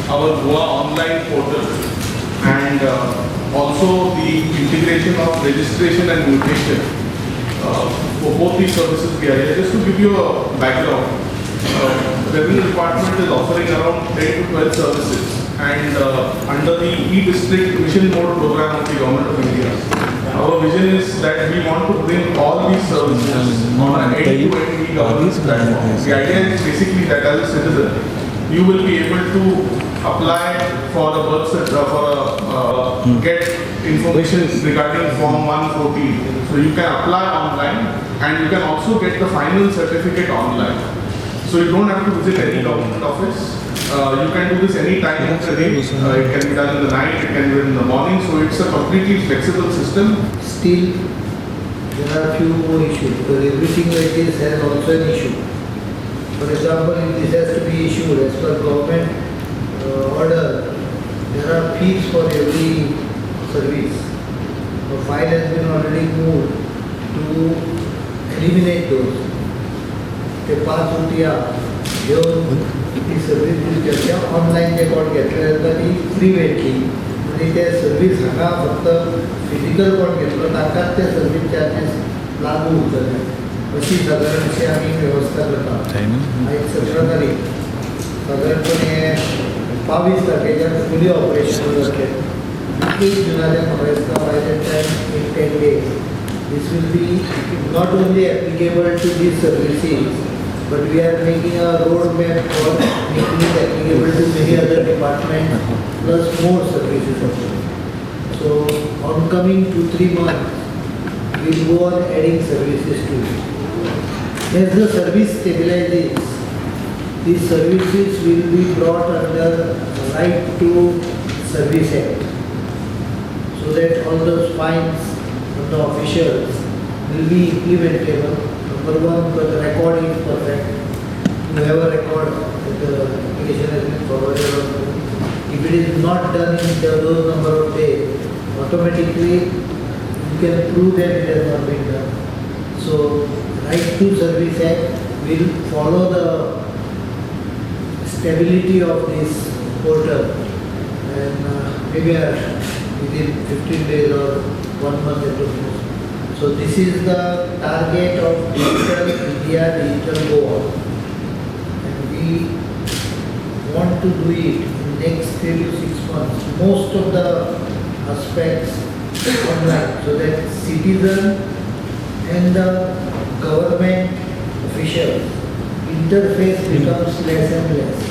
our Goa online portal and also the integration of registration and mutation. For both these services we are here. Just to give you a background, Revenue Department is offering around 10 to 12 services and under the e-District Mission Mode program of the Government of India. Our vision is that we want to bring all these services on an end-to-end e-governance platform. The idea is basically that as a citizen, you will be able to apply for a birth certificate, get information regarding Form 114. So you can apply online and you can also get the final certificate online. So you don't have to visit any government office. You can do this any time of the day. It can be done in the night, it can be done in the morning. So it's a completely flexible system. Still, there are few more issues because everything like this has also an issue. For example, if this has to be issued as per government order, there are fees for every service. A file has been already moved to eliminate those. ते 5 रुपया घेऊन ती service दिली त्याच्या online record घेतल्या जाता ती free मेळटली आणि त्या सर्विस हाका फक्त फिजिकल कोण घेतलो ताकाच ते सर्विस चार्जेस लागू उरतले अशी साधारण अशी आम्ही व्यवस्था करता. आयज 17 तारीख साधारणपणे 22 तारखेच्या फुली ऑपरेशनल जातले. 1 जुनाच्या म्हाका दिसता by the time in 10 days this will be not only applicable to these services, but we are making a roadmap for making it applicable to many other departments plus more services also. So, on coming 2-3 months, we will go on adding services to it. As the service stabilizes, these services will be brought under Right to Service Act, so that all those fines of the officials will be implementable. Number one, because the record is perfect. You have a record that the application has been forwarded on. If it is not done in those number of days, automatically you can prove that it has not been done. So, Right to Service Act will follow the stability of this portal and maybe within 15 days or 1 month at the most. So this is the target of Digital India, Digital Goa, and we want to do it in next 3 to 6 months. Most of the aspects online, so that citizen and the government officials interface becomes less and less.